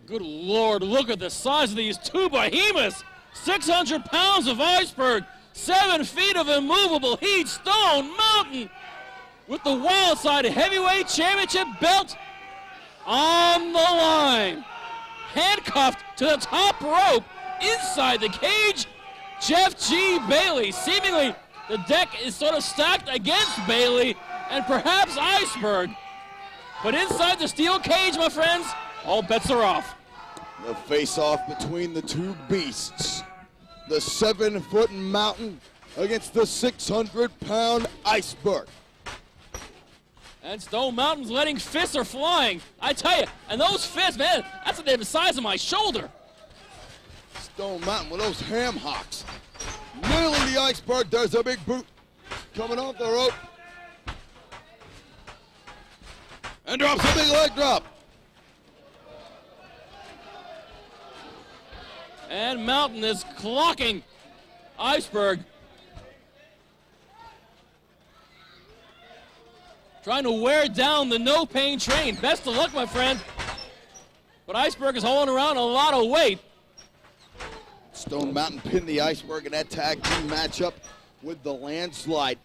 Good Lord, look at the size of these two behemoths. 600 pounds of Iceberg, 7 feet of immovable heat, Stone Mountain with the Wildside Heavyweight Championship belt on the line. Handcuffed to the top rope inside the cage, Jeff G. Bailey. Seemingly, the deck is sort of stacked against Bailey and perhaps Iceberg. But inside the steel cage, my friends, all bets are off. The face-off between the two beasts. The 7-foot Mountain against the 600-pound Iceberg. And Stone Mountain's letting fists are flying. I tell you, and those fists, man, that's the size of my shoulder. Stone Mountain with those ham hocks. Nailing the Iceberg. There's a big boot coming off the rope. And drops a big leg drop. And Mountain is clocking Iceberg. Trying to wear down the no-pain train. Best of luck, my friend. But Iceberg is holding around a lot of weight. Stone Mountain pinned the Iceberg in that tag team matchup with the landslide.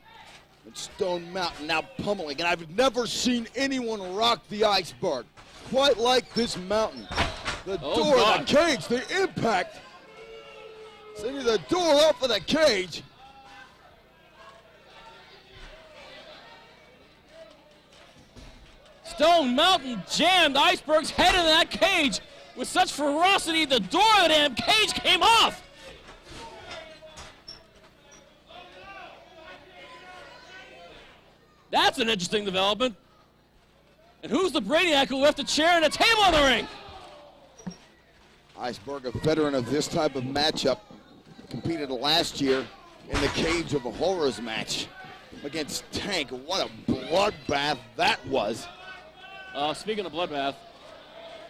And Stone Mountain now pummeling. And I've never seen anyone rock the Iceberg quite like this Mountain. The door of the cage, the impact. Sending the door off of the cage. Stone Mountain jammed Iceberg's head in that cage with such ferocity the door of the damn cage came off. That's an interesting development. And who's the Brainiac who left a chair and a table in the ring? Iceberg, a veteran of this type of matchup, competed last year in the Cage of Horrors match against Tank. What a bloodbath that was. Speaking of bloodbath,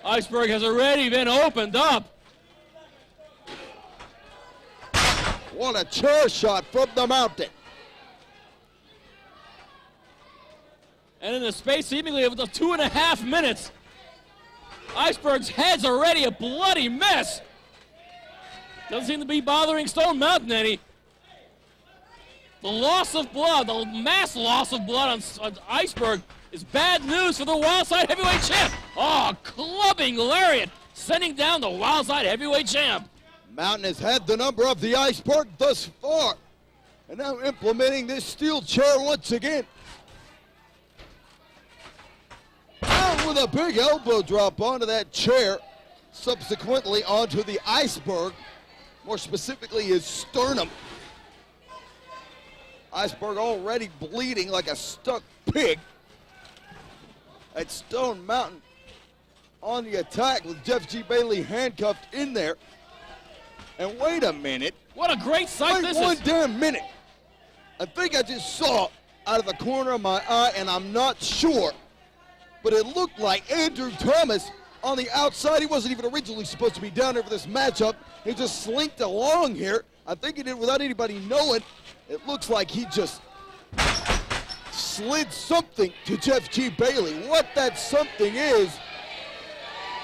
Iceberg has already been opened up. What a chair shot from the Mountain. And in the space seemingly of 2.5 minutes, Iceberg's head's already a bloody mess. Doesn't seem to be bothering Stone Mountain any. The loss of blood, the mass loss of blood on Iceberg is bad news for the Wildside Heavyweight Champ. Oh, clubbing lariat, sending down the Wildside Heavyweight Champ. Mountain has had the number of the Iceberg thus far, and now implementing this steel chair once again. Down with a big elbow drop onto that chair, subsequently onto the Iceberg, more specifically his sternum. Iceberg already bleeding like a stuck pig. At Stone Mountain on the attack with Jeff G. Bailey handcuffed in there. And wait a minute. What a great sight this is. Wait one damn minute. I think I just saw out of the corner of my eye, and I'm not sure, but it looked like Andrew Thomas on the outside. He wasn't even originally supposed to be down there for this matchup. He just slinked along here. I think he did without anybody knowing. It looks like he just slid something to Jeff G. Bailey. What that something is.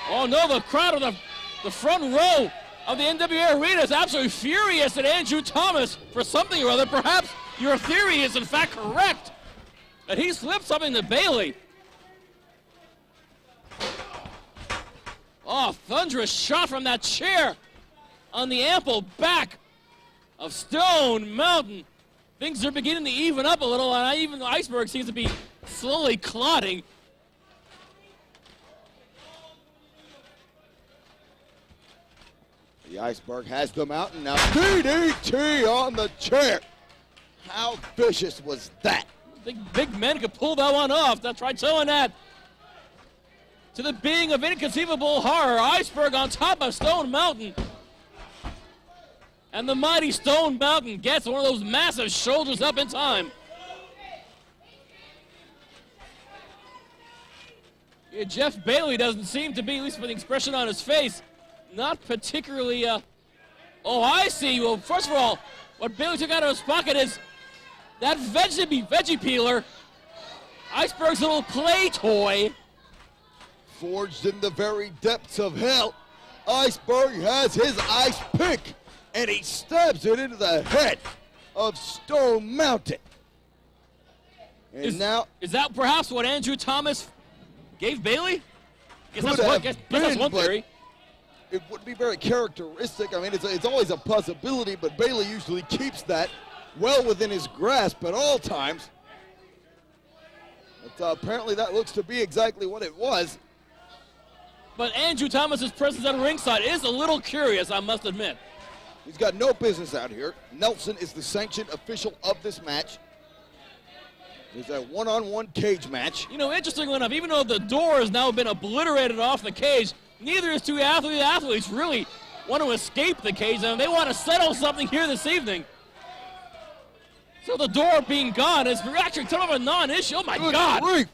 Oh no, the crowd of the front row of the NWA Arena is absolutely furious at Andrew Thomas for something or other. Perhaps your theory is in fact correct, that he slipped something to Bailey. Oh, thunderous shot from that chair on the ample back of Stone Mountain. Things are beginning to even up a little, and even the Iceberg seems to be slowly clotting. The Iceberg has the Mountain now. DDT on the chair. How vicious was that? Big men could pull that one off. That's right, showing that. To the being of inconceivable horror, Iceberg on top of Stone Mountain. And the mighty Stone Mountain gets one of those massive shoulders up in time. Yeah, Jeff Bailey doesn't seem to be, at least for the expression on his face, not particularly, oh, I see. Well, first of all, what Bailey took out of his pocket is that veggie peeler, Iceberg's little play toy. Forged in the very depths of hell, Iceberg has his ice pick, and he stabs it into the head of Stone Mountain. And Is that perhaps what Andrew Thomas gave Bailey? Guess that's one theory. It wouldn't be very characteristic. I mean, it's always a possibility, but Bailey usually keeps that well within his grasp at all times. But apparently that looks to be exactly what it was. But Andrew Thomas's presence at ringside is a little curious, I must admit. He's got no business out here. Nelson is the sanctioned official of this match. It's a one-on-one cage match. You know, interestingly enough, even though the door has now been obliterated off the cage, neither is two athletes really want to escape the cage, and they want to settle something here this evening. So the door being gone is actually kind of a non-issue. Oh my God! Grief.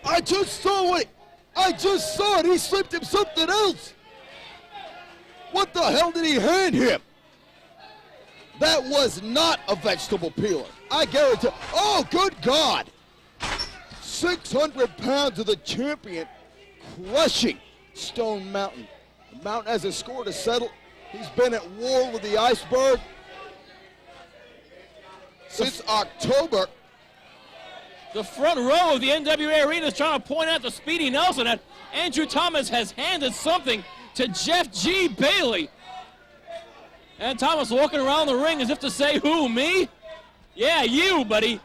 I just saw it. He slipped him something else. What the hell did he hand him? That was not a vegetable peeler. I guarantee. Oh, good God. 600 pounds of the champion crushing Stone Mountain. The Mountain has a score to settle. He's been at war with the Iceberg since October. The front row of the NWA Arena is trying to point out to Speedy Nelson that Andrew Thomas has handed something to Jeff G. Bailey. And Thomas walking around the ring as if to say, who, me? Yeah, you, buddy.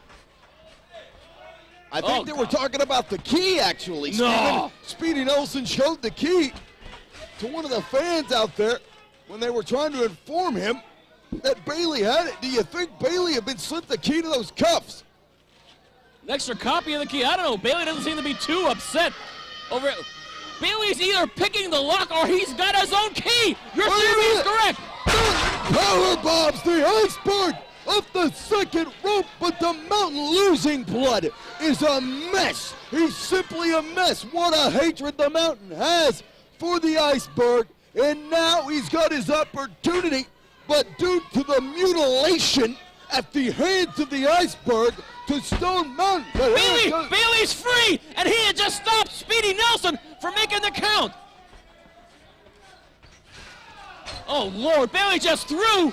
I think they were talking about the key, actually. No. Speedy Nelson showed the key to one of the fans out there when they were trying to inform him that Bailey had it. Do you think Bailey had been slipped the key to those cuffs? An extra copy of the key. I don't know. Bailey doesn't seem to be too upset over it. Bailey's either picking the lock or he's got his own key. Your theory is correct. Power bombs the Iceberg up the second rope, but the Mountain losing blood is a mess. He's simply a mess. What a hatred the Mountain has for the Iceberg. And now he's got his opportunity, but due to the mutilation at the hands of the Iceberg to Stone Mountain. Bailey's free, and he had just stopped Speedy Nelson from making the count. Oh, Lord, Bailey just threw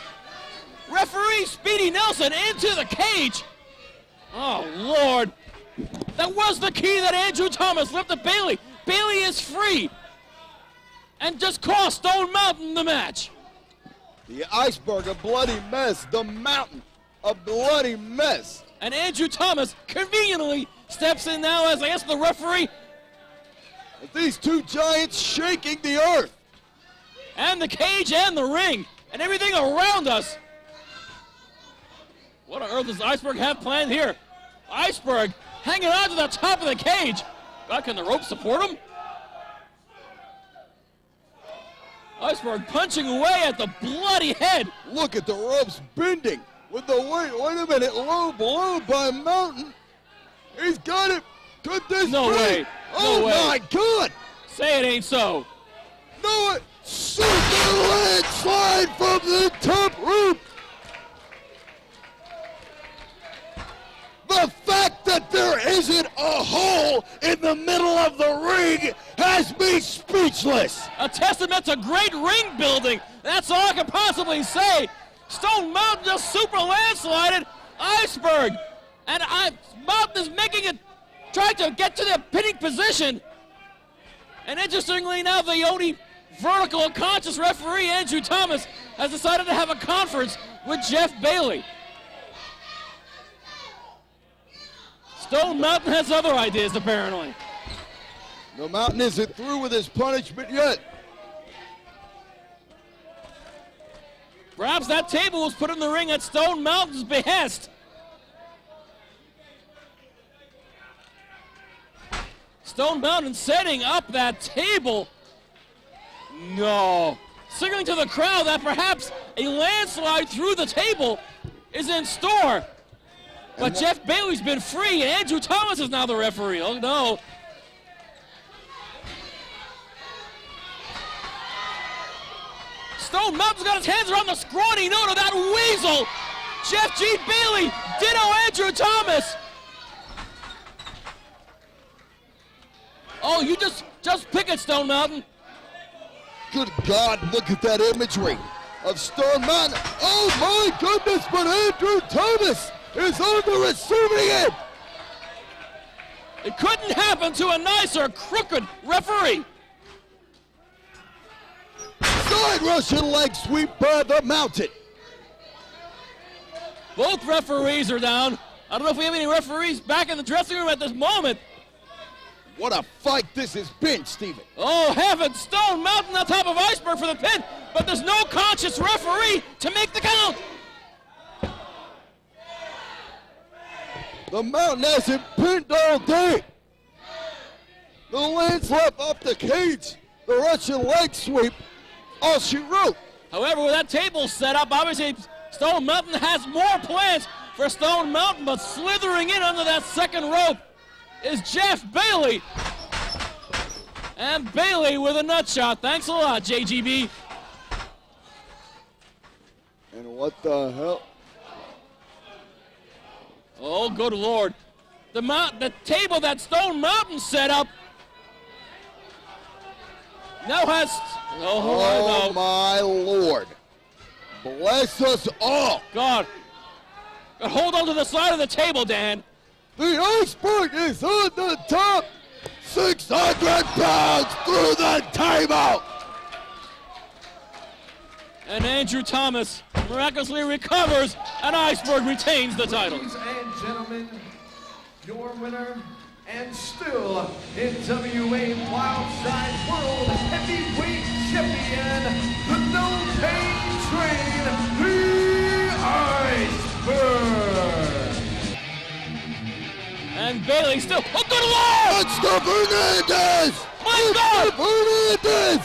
referee Speedy Nelson into the cage. Oh, Lord. That was the key that Andrew Thomas lifted Bailey. Bailey is free and just cost Stone Mountain the match. The Iceberg, a bloody mess. The Mountain, a bloody mess. And Andrew Thomas conveniently steps in now as, I guess, the referee. These two giants shaking the earth. And the cage and the ring and everything around us. What on earth does Iceberg have planned here? Iceberg hanging on to the top of the cage. God, can the rope support him? Iceberg punching away at the bloody head. Look at the ropes bending with the weight. Wait a minute, low blow by Mountain. He's got it. Could this No be? way. Oh No way. my God. Say it ain't so. No, it. Super landslide from the top rope. The fact that there isn't a hole in the middle of the ring has me speechless. A testament to great ring building. That's all I can possibly say. Stone Mountain just super landslided Iceberg. And Mountain is making it, trying to get to the pinning position. And interestingly now, the only vertical unconscious referee, Andrew Thomas, has decided to have a conference with Jeff Bailey. Stone Mountain has other ideas, apparently. The Mountain isn't through with his punishment yet. Perhaps that table was put in the ring at Stone Mountain's behest. Stone Mountain setting up that table. No. Signaling to the crowd that perhaps a landslide through the table is in store. But Jeff Bailey's been free, and Andrew Thomas is now the referee. Oh, no. Stone Mountain's got his hands around the scrawny note of that weasel. Jeff G. Bailey, ditto Andrew Thomas. Oh, you just pick it, Stone Mountain. Good God, look at that imagery of Stone Mountain. Oh my goodness, but Andrew Thomas is on the receiving end. It couldn't happen to a nicer, crooked referee. Side Russian leg sweep by the Mountain. Both referees are down. I don't know if we have any referees back in the dressing room at this moment. What a fight this has been, Steven. Oh, heavens, Stone Mountain on top of Iceberg for the pin, but there's no conscious referee to make the count. The Mountain hasn't pinned all day. The landslide up the cage. The Russian leg sweep. All she wrote. However, with that table set up, obviously Stone Mountain has more plans for Stone Mountain, but slithering in under that second rope is Jeff Bailey. And Bailey with a nut shot. Thanks a lot, JGB. And what the hell? Oh, good Lord. The table that Stone Mountain set up now has... Oh, my Lord. Bless us all. God. Hold on to the side of the table, Dan. The Iceberg is on the top. 600 pounds through the table. And Andrew Thomas miraculously recovers, and Iceberg retains the title. Ladies and gentlemen, your winner and still NWA Wildside World Heavyweight Champion, the No Pain Train, the Iceberg. And Bailey still, oh good Lord! Hotstuff Hernandez! My God! Hernandez!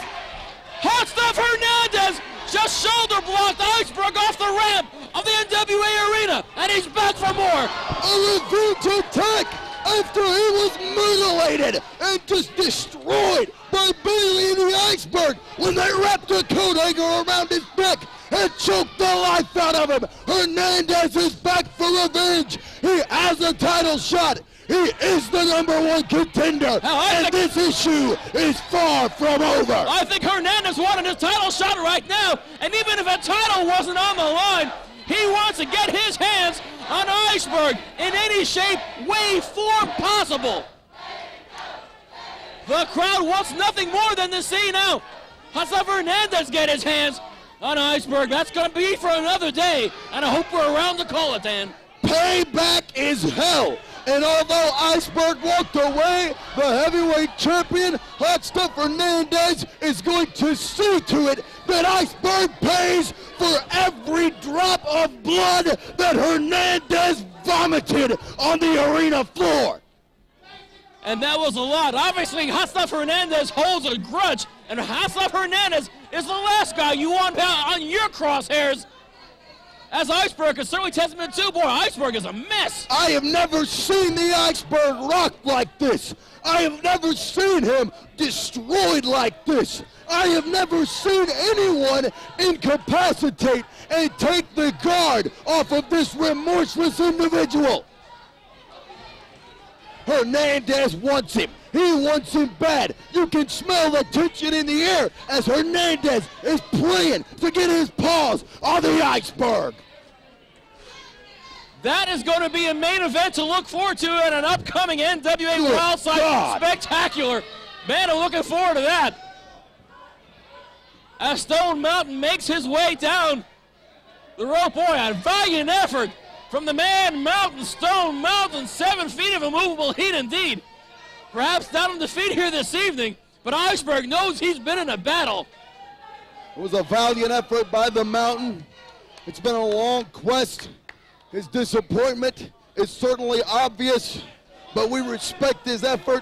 Hotstuff Hernandez just shoulder blocked Iceberg off the ramp of the NWA Arena, and he's back for more. A revenge attack after he was mutilated and just destroyed by Bailey and the Iceberg when they wrapped a coat hanger around his neck and choked the life out of him. Hernandez is back for revenge. He has a title shot. He is the #1 contender, and this issue is far from over. I think Hernandez wanted his title shot right now, and even if a title wasn't on the line, he wants to get his hands on Iceberg in any shape, way, form possible. The crowd wants nothing more than to see now Hotstuff Hernandez get his hands on Iceberg. That's going to be for another day, and I hope we're around to call it, Dan. Payback is hell. And although Iceberg walked away, the heavyweight champion, Hotstuff Hernandez, is going to see to it that Iceberg pays for every drop of blood that Hernandez vomited on the arena floor. And that was a lot. Obviously, Hotstuff Hernandez holds a grudge, and Hotstuff Hernandez is the last guy you want on your crosshairs. As Iceberg is certainly testament to, boy, Iceberg is a mess. I have never seen the Iceberg rock like this. I have never seen him destroyed like this. I have never seen anyone incapacitate and take the guard off of this remorseless individual. Hernandez wants him. He wants him bad. You can smell the tension in the air as Hernandez is praying to get his paws on the Iceberg. That is going to be a main event to look forward to at an upcoming NWA Wildside Spectacular. Man, I'm looking forward to that. As Stone Mountain makes his way down the rope, boy, a valiant effort from the man Mountain, Stone Mountain, 7 feet of immovable heat indeed. Perhaps not on defeat here this evening, but Iceberg knows he's been in a battle. It was a valiant effort by the Mountain. It's been a long quest. His disappointment is certainly obvious, but we respect his effort.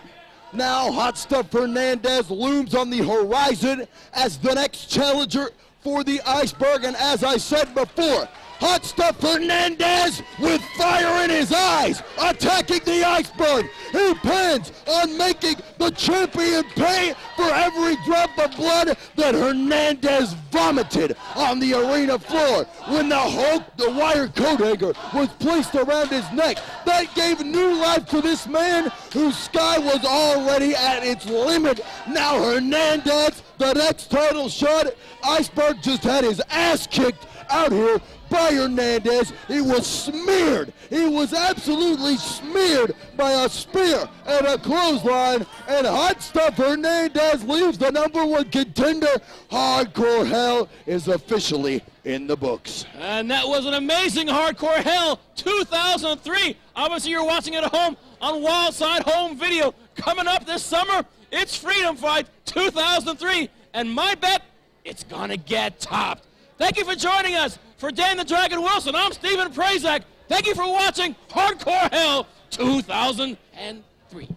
Now Hotstuff Hernandez looms on the horizon as the next challenger for the Iceberg, and as I said before, Hotstuff Hernandez with fire in his eyes, attacking the Iceberg. He plans on making the champion pay for every drop of blood that Hernandez vomited on the arena floor when the wire coat hanger was placed around his neck. That gave new life to this man whose sky was already at its limit. Now Hernandez, the next title shot. Iceberg just had his ass kicked out here by Hernandez. He was smeared. He was absolutely smeared by a spear and a clothesline. And Hotstuff Hernandez leaves the #1 contender. Hardcore Hell is officially in the books. And that was an amazing Hardcore Hell 2003. Obviously, you're watching it at home on Wildside Home Video. Coming up this summer, it's Freedom Fight 2003. And my bet, it's gonna get topped. Thank you for joining us. For Dan the Dragon Wilson, I'm Stephen Prazak. Thank you for watching Hardcore Hell 2003.